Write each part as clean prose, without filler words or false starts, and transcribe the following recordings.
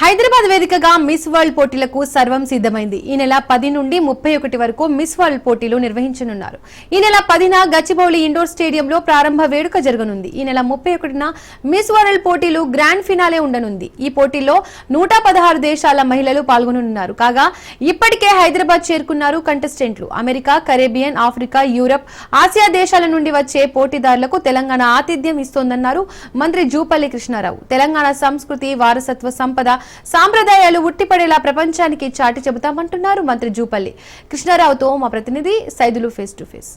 హైదరాబాద్ వేదికగా miss world పోటీలకు సర్వం సిద్ధమైంది. ఈ నెల 10 నుండి 31 వరకు మిస్ వరల్డ్ పోటీలు నిర్వహించనున్నారు. ఈ నెల 10న గచ్చిబౌలి ఇండోర్ స్టేడియంలో ప్రారంభ వేడుక జరగనుంది. ఈ నెల 31న మిస్ వరల్డ్ పోటీలు గ్రాండ్ ఫినాలే ఉండనుంది. ఈ పోటీల్లో 116 దేశాల మహిళలు పాల్గొననున్నారు. కాగా ఇప్పటికే హైదరాబాద్ చేరుకున్నారు కంటెస్టెంట్లు. America, Caribbean, Africa, Europe, Asia దేశాల నుండి వచ్చే పోటీదారులకు తెలంగాణ ఆతిథ్యం ఇస్తోందన్నారు మంత్రి జూపల్లి కృష్ణారావు. తెలంగాణ సంస్కృతి, వారసత్వ సంపద, సాంప్రదాయాలు ఉట్టిపడేలా ప్రపంచానికి చాటి చెబుతామంటున్నారు మంత్రి జూపల్లి కృష్ణారావుతో మా ప్రతినిధి సైదులు ఫేస్ టు ఫేస్.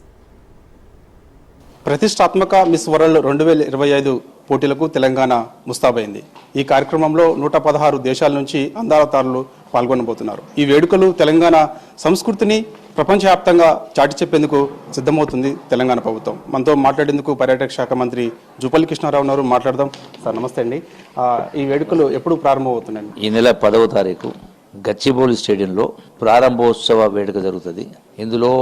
ప్రతిష్టాత్మక మిస్ వరల్డ్ 2025 పోటీలకు తెలంగాణ ముస్తాబైంది. ఈ కార్యక్రమంలో 116 దేశాల నుంచి అందాలతారులు పాల్గొనబోతున్నారు. ఈ వేడుకలు తెలంగాణ సంస్కృతిని ప్రపంచవ్యాప్తంగా చాటి చెప్పేందుకు సిద్ధమవుతుంది తెలంగాణ ప్రభుత్వం. మనతో మాట్లాడేందుకు పర్యాటక శాఖ మంత్రి జూపల్లి కృష్ణారావు ఉన్నారు. మాట్లాడదాం సార్. నమస్తే అండి. ఈ వేడుకలు ఎప్పుడు ప్రారంభమవుతున్నాయి? ఈ నెల 10వ తారీఖు గచ్చిబౌలి స్టేడియంలో ప్రారంభోత్సవ వేడుక జరుగుతుంది. ఇందులో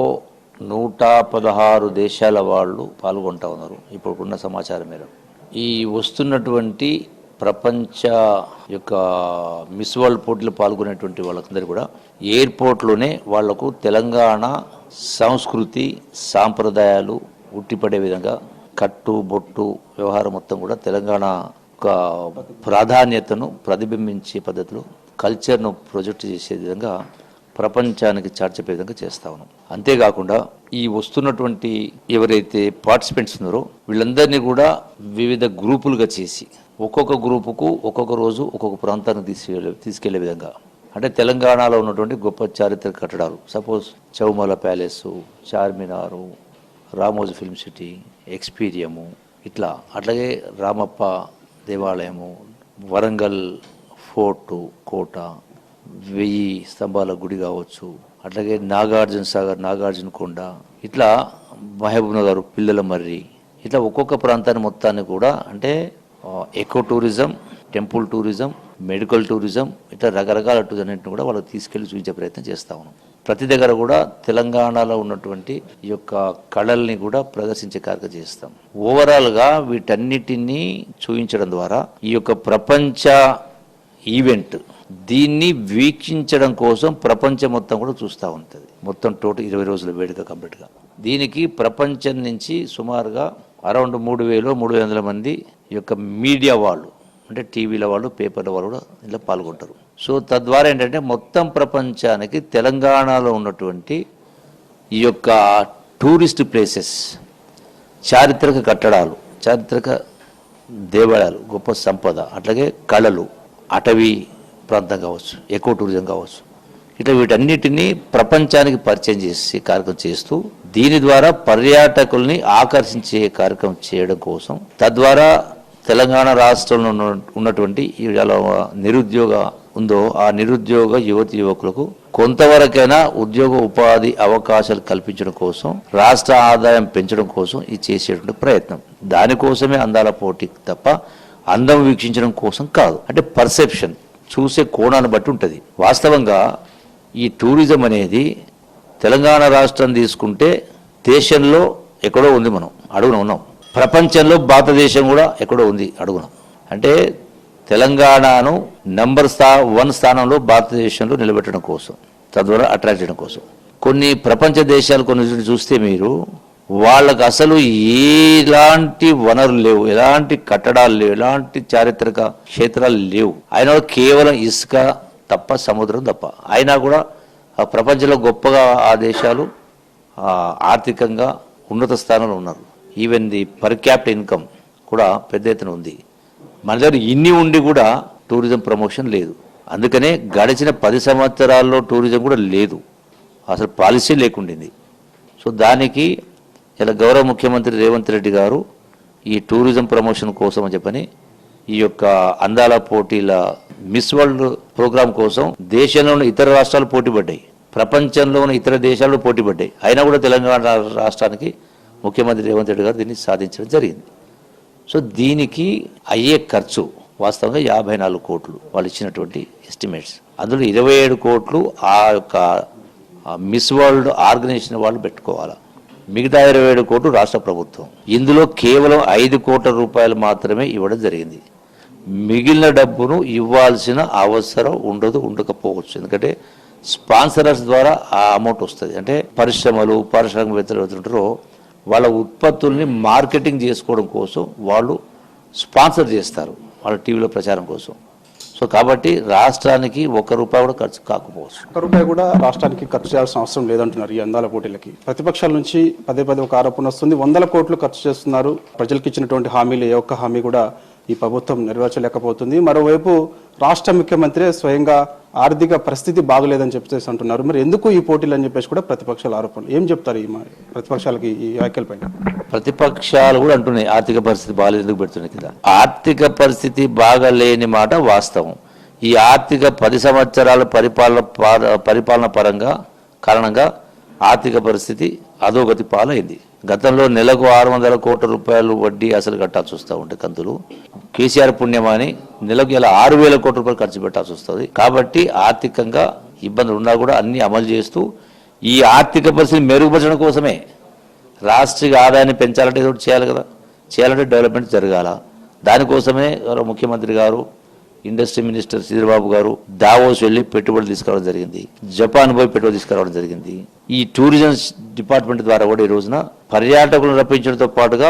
116 దేశాల వాళ్ళు పాల్గొంటా ఉన్నారు. ఇప్పుడున్న సమాచారం మేరకు ఈ వస్తున్నటువంటి ప్రపంచ యొక్క మిస్ వరల్డ్ పోటీలు పాల్గొనేటువంటి వాళ్ళందరూ కూడా ఎయిర్పోర్ట్లోనే వాళ్లకు తెలంగాణ సంస్కృతి, సాంప్రదాయాలు ఉట్టిపడే విధంగా కట్టు బొట్టు వ్యవహారం మొత్తం కూడా తెలంగాణ ఒక ప్రాధాన్యతను ప్రతిబింబించే పద్ధతిలో కల్చర్ను ప్రొజెక్ట్ చేసే విధంగా ప్రపంచానికి చాటిచెప్పే విధంగా చేస్తా ఉన్నాం. అంతేకాకుండా ఈ వస్తున్నటువంటి ఎవరైతే పార్టిసిపెంట్స్ ఉన్నారో వీళ్ళందరినీ కూడా వివిధ గ్రూపులుగా చేసి ఒక్కొక్క గ్రూపుకు ఒక్కొక్క రోజు ఒక్కొక్క ప్రాంతానికి తీసుకెళ్లే విధంగా, అంటే తెలంగాణలో ఉన్నటువంటి గొప్ప చారిత్రక కట్టడాలు, suppose Chowmahalla palace, Charminar, Ramoji film city, ఎక్స్పీరియము, ఇట్లా అట్లాగే రామప్ప దేవాలయము, వరంగల్ ఫోర్టు, కోట, 1000 స్తంభాల గుడి కావచ్చు, అట్లాగే నాగార్జున సాగర్, నాగార్జున కొండ, ఇట్లా మహబూబ్ నగర్, పిల్లల మర్రి, ఇట్లా ఒక్కొక్క ప్రాంతాన్ని మొత్తాన్ని కూడా అంటే eco tourism, temple tourism, medical tourism, ఇట్లా రకరకాల టూరిజం కూడా వాళ్ళకి తీసుకెళ్లి చూపించే ప్రయత్నం చేస్తా ఉన్నాం. ప్రతి దగ్గర కూడా తెలంగాణలో ఉన్నటువంటి ఈ యొక్క కళల్ని కూడా ప్రదర్శించే కార్యక్రమం చేస్తాం. ఓవరాల్గా వీటన్నిటినీ చూపించడం ద్వారా ఈ యొక్క ప్రపంచ ఈవెంట్ దీన్ని వీక్షించడం కోసం ప్రపంచం మొత్తం కూడా చూస్తూ ఉంటుంది. మొత్తం టోటల్ 20 రోజుల వేడుక కంప్లీట్గా. దీనికి ప్రపంచం నుంచి సుమారుగా అరౌండ్ 3,000-3,500 మంది ఈ యొక్క మీడియా వాళ్ళు, అంటే టీవీల వాళ్ళు, పేపర్ల వాళ్ళు కూడా ఇలా పాల్గొంటారు. సో తద్వారా ఏంటంటే మొత్తం ప్రపంచానికి తెలంగాణలో ఉన్నటువంటి ఈ యొక్క టూరిస్ట్ ప్లేసెస్, చారిత్రక కట్టడాలు, చారిత్రక దేవాలయాలు, గొప్ప సంపద, అట్లాగే కళలు, అటవీ ప్రాంతం కావచ్చు, ఎకో టూరిజం కావచ్చు, ఇట్లా వీటన్నిటినీ ప్రపంచానికి పరిచయం చేసే కార్యక్రమం చేస్తూ దీని ద్వారా పర్యాటకుల్ని ఆకర్షించే కార్యక్రమం చేయడం కోసం, తద్వారా తెలంగాణ రాష్ట్రంలో ఉన్నటువంటి నిరుద్యోగ ఉందో ఆ నిరుద్యోగ యువకులకు కొంతవరకైనా ఉద్యోగ ఉపాధి అవకాశాలు కల్పించడం కోసం, రాష్ట్ర ఆదాయం పెంచడం కోసం ఇది చేసేటువంటి ప్రయత్నం. దానికోసమే అందాల పోటీ తప్ప అందం వీక్షించడం కోసం కాదు. అంటే పర్సెప్షన్, చూసే కోణాన్ని బట్టి ఉంటుంది. వాస్తవంగా ఈ టూరిజం అనేది తెలంగాణ రాష్ట్రం తీసుకుంటే దేశంలో ఎక్కడో ఉంది, మనం అడుగున ఉన్నాం. ప్రపంచంలో భారతదేశం కూడా ఎక్కడో ఉంది, అడుగున. అంటే తెలంగాణను నంబర్ 1 స్థానంలో భారతదేశంలో నిలబెట్టడం కోసం, తద్వారా అట్రాక్ట్ చేయడం కోసం. కొన్ని ప్రపంచ దేశాలు కొన్ని చూస్తే మీరు వాళ్ళకు అసలు ఎలాంటి వనరులు లేవు, ఎలాంటి కట్టడాలు లేవు, ఎలాంటి చారిత్రక క్షేత్రాలు లేవు. అయినా కేవలం ఇసుక తప్ప, సముద్రం తప్ప. అయినా కూడా ప్రపంచంలో గొప్పగా ఆ దేశాలు ఆర్థికంగా ఉన్నత స్థానంలో ఉన్నారు. Even the per capital income కూడా పెద్ద ఎత్తున ఉంది. మన దగ్గర ఇన్ని ఉండి కూడా టూరిజం ప్రమోషన్ లేదు. అందుకనే గడిచిన 10 సంవత్సరాల్లో టూరిజం కూడా లేదు, అసలు పాలసీ లేకుండింది. సో దానికి ఇలా గౌరవ ముఖ్యమంత్రి రేవంత్ రెడ్డి గారు ఈ టూరిజం ప్రమోషన్ కోసం అని చెప్పని ఈ యొక్క అందాల పోటీల మిస్ వరల్డ్ ప్రోగ్రాం కోసం దేశంలోని ఇతర రాష్ట్రాలు పోటీ పడ్డాయి, ప్రపంచంలోని ఇతర దేశాలు పోటీ పడ్డాయి. అయినా కూడా తెలంగాణ రాష్ట్రానికి ముఖ్యమంత్రి రేవంత్ రెడ్డి గారు దీన్ని సాధించడం జరిగింది. సో దీనికి అయ్యే ఖర్చు వాస్తవంగా 54 కోట్లు వాళ్ళు ఇచ్చినటువంటి ఎస్టిమేట్స్. అందులో 27 కోట్లు ఆ యొక్క మిస్ వరల్డ్ ఆర్గనైజేషన్ వాళ్ళు పెట్టుకోవాలి. మిగతా 27 కోట్లు రాష్ట్ర ప్రభుత్వం. ఇందులో కేవలం 5 కోట్ల రూపాయలు మాత్రమే ఇవ్వడం జరిగింది. మిగిలిన డబ్బును ఇవ్వాల్సిన అవసరం ఉండకపోవచ్చు. ఎందుకంటే స్పాన్సరర్స్ ద్వారా ఆ అమౌంట్ వస్తుంది. అంటే పరిశ్రమలు పారిశ్రామికవేత్తలు ఉంటారో వాళ్ళ ఉత్పత్తుల్ని మార్కెటింగ్ చేసుకోవడం కోసం వాళ్ళు స్పాన్సర్ చేస్తారు వాళ్ళ టీవీలో ప్రచారం కోసం. సో కాబట్టి రాష్ట్రానికి ₹1 కూడా ఖర్చు కాకపోవచ్చు. ₹1 కూడా రాష్ట్రానికి ఖర్చు చేయాల్సిన అవసరం లేదంటున్నారు ఈ అందాల పోటీలకి. ప్రతిపక్షాల నుంచి పదే ఒక ఆరోపణ వస్తుంది, 100 కోట్లు ఖర్చు చేస్తున్నారు, ప్రజలకు ఇచ్చినటువంటి హామీలు ఏ ఒక్క హామీ కూడా ఈ ప్రభుత్వం నెరవేర్చలేకపోతుంది. మరోవైపు రాష్ట్ర ముఖ్యమంత్రి స్వయంగా ఆర్థిక పరిస్థితి బాగలేదని చెప్పేసి అంటున్నారు. మరి ఎందుకు ఈ పోటీలు అని చెప్పేసి కూడా ప్రతిపక్షాల ఆరోపణలు. ఏం చెప్తారు ఈ ప్రతిపక్షాలకి ఈ వ్యాఖ్యలపైన? ప్రతిపక్షాలు కూడా అంటున్నాయి ఆర్థిక పరిస్థితి బాగాలేదు, ఎందుకు పెడుతున్నాయి కదా. ఆర్థిక పరిస్థితి బాగలేని మాట వాస్తవం. ఈ ఆర్థిక 10 సంవత్సరాల పరిపాలన కారణంగా ఆర్థిక పరిస్థితి అధోగతి పాలైంది. గతంలో నెలకు ₹600 కోట్ల వడ్డీ అసలు కట్టాల్సి వస్తూ ఉంటే కంతులు. కేసీఆర్ పుణ్యమాని నెలకు ఇలా ₹6,000 కోట్ల ఖర్చు పెట్టాల్సి వస్తుంది. కాబట్టి ఆర్థికంగా ఇబ్బందులు ఉన్నా కూడా అన్ని అమలు చేస్తూ ఈ ఆర్థిక పరిస్థితి మెరుగుపరచడం కోసమే రాష్ట్రీయ ఆదాయాన్ని పెంచాలంటే ఏదో చేయాలి కదా. చేయాలంటే డెవలప్మెంట్ జరగాల. దానికోసమే ముఖ్యమంత్రి గారు, ఇండస్ట్రీ మినిస్టర్ శ్రీధర్బాబు గారు దావోస్ వెళ్ళి పెట్టుబడులు తీసుకురావడం జరిగింది. జపాన్ పోయి పెట్టుబడి తీసుకురావడం జరిగింది. ఈ టూరిజం డిపార్ట్మెంట్ ద్వారా కూడా ఈ రోజున పర్యాటకులను రప్పించడంతో పాటుగా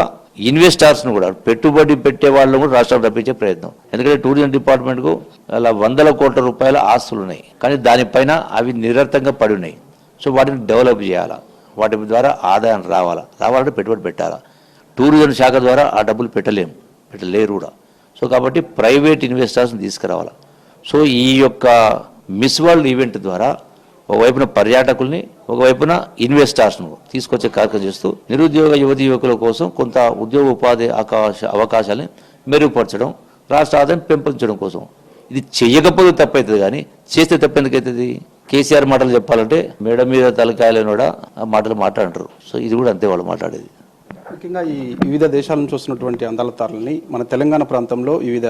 ఇన్వెస్టర్స్ ను కూడా, పెట్టుబడి పెట్టే వాళ్ళను కూడా రాష్ట్రాలు రప్పించే ప్రయత్నం. ఎందుకంటే టూరిజం డిపార్ట్మెంట్ కు అలా ₹100 కోట్ల ఆస్తులు ఉన్నాయి, కానీ దానిపైన అవి నిరర్థంగా పడి ఉన్నాయి. సో వాటిని డెవలప్ చేయాలా, వాటి ద్వారా ఆదాయం రావాలంటే పెట్టుబడి పెట్టాలా. టూరిజం శాఖ ద్వారా ఆ డబ్బులు పెట్టలేరు కూడా. సో కాబట్టి ప్రైవేట్ ఇన్వెస్టర్స్ని తీసుకురావాలి. సో ఈ యొక్క మిస్ వరల్డ్ ఈవెంట్ ద్వారా ఒకవైపున పర్యాటకుల్ని, ఒకవైపున ఇన్వెస్టర్స్ను తీసుకొచ్చే కార్యక్రమం చేస్తూ నిరుద్యోగ యువకుల కోసం కొంత ఉద్యోగ ఉపాధి అవకాశాలని మెరుగుపరచడం, రాష్ట్ర ఆదాయం పెంపొందించడం కోసం. ఇది చెయ్యకపోతే తప్పవుతుంది, కానీ చేస్తే తప్పెందుకవుతుంది? కేసీఆర్ మాటలు చెప్పాలంటే మేడ మీద తలకాయలను కూడా ఆ మాటలు మాట్లాడంటారు. సో ఇది కూడా అంతే వాళ్ళు మాట్లాడేది. ముఖ్యంగా ఈ వివిధ దేశాల నుంచి వస్తున్నటువంటి అందాల తారల్ని మన తెలంగాణ ప్రాంతంలో వివిధ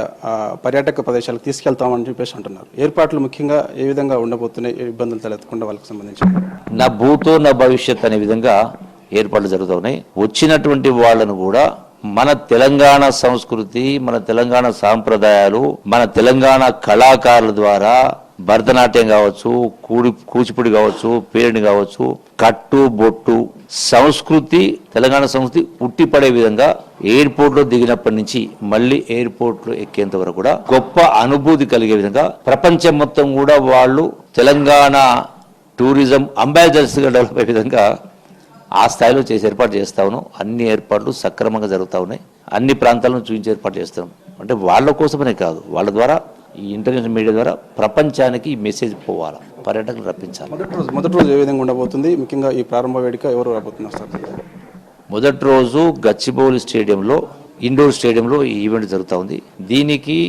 పర్యాటక ప్రదేశాలకు తీసుకెళ్తామని చెప్పేసి అంటున్నారు. ఏర్పాట్లు ముఖ్యంగా ఏ విధంగా ఉండబోతున్నాయి, ఇబ్బందులు తలెత్తకుండా వాళ్ళకి సంబంధించి? నా భూతో నా భవిష్యత్ అనే విధంగా ఏర్పాట్లు జరుగుతున్నాయి. వచ్చినటువంటి వాళ్ళను కూడా మన తెలంగాణ సంస్కృతి, మన తెలంగాణ సాంప్రదాయాలు, మన తెలంగాణ కళాకారుల ద్వారా భరతనాట్యం కావచ్చు, కూచిపూడి కావచ్చు, పేరిణి కావచ్చు, కట్టు బొట్టు సంస్కృతి, తెలంగాణ సంస్కృతి ఉట్టిపడే విధంగా ఎయిర్పోర్ట్ లో దిగినప్పటి నుంచి మళ్ళీ ఎయిర్పోర్ట్ లో ఎక్కేంత వరకు కూడా గొప్ప అనుభూతి కలిగే విధంగా ప్రపంచం మొత్తం కూడా వాళ్ళు తెలంగాణ టూరిజం అంబాసిడర్స్ గా డెవలప్ అయ్యే విధంగా ఆ స్థాయిలో ఏర్పాటు చేస్తా ఉన్నాం. అన్ని ఏర్పాట్లు సక్రమంగా జరుగుతూ ఉన్నాయి. అన్ని ప్రాంతాలను చూపించి ఏర్పాటు చేస్తున్నాం. అంటే వాళ్ళ కోసమనే కాదు, వాళ్ళ ద్వారా ఈ ఇంటర్నేషనల్ మీడియా ద్వారా ప్రపంచానికి ఈ మెసేజ్ పోవాలి, పర్యాటకులు రప్పించాలి. మొదటి రోజు ఏ విధంగా ఉండబోతుంది? ముఖ్యంగా ఈ ప్రారంభ వేడుక ఎవరు రాబోతున్నారు సార్? మొదటి రోజు గచ్చిబౌలి స్టేడియంలో, ఇండోర్ స్టేడియంలో ఈ ఈవెంట్ జరుగుతూ ఉంది. దీనికి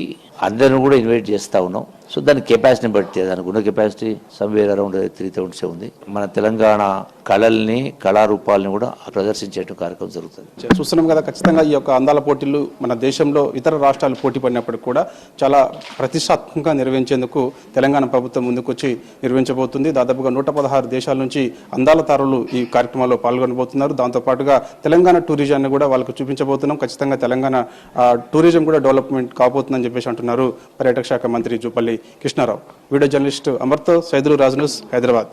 అందరిని కూడా ఇన్వైట్ చేస్తూ ఉన్నాం. సో దాని కెపాసిటీని బట్టి, దానికి ఉన్న కెపాసిటీ సమ్వేర్ అరౌండ్ 3,000 ఉంది. మన తెలంగాణ కళల్ని, కళారూపాలని కూడా ప్రదర్శించే కార్యక్రమం జరుగుతుంది. చూస్తున్నాం కదా, ఖచ్చితంగా ఈ యొక్క అందాల పోటీలు మన దేశంలో ఇతర రాష్ట్రాలు పోటీ పడినప్పటికీ కూడా చాలా ప్రతిష్టాత్మకంగా నిర్వహించేందుకు తెలంగాణ ప్రభుత్వం ముందుకొచ్చి నిర్వహించబోతుంది. దాదాపుగా 116 దేశాల నుంచి అందాల తారలు ఈ కార్యక్రమాల్లో పాల్గొనబోతున్నారు. దాంతోపాటుగా తెలంగాణ టూరిజాన్ని కూడా వాళ్ళకు చూపించబోతున్నాం. ఖచ్చితంగా తెలంగాణ టూరిజం కూడా డెవలప్మెంట్ కాబోతుందని చెప్పేసి అంటున్నారు పర్యాటక శాఖ మంత్రి జూపల్లి కృష్ణారావు. వీడియో జర్నలిస్ట్ అమర్తో సైదులు రాజ్ న్యూస్, హైదరాబాద్.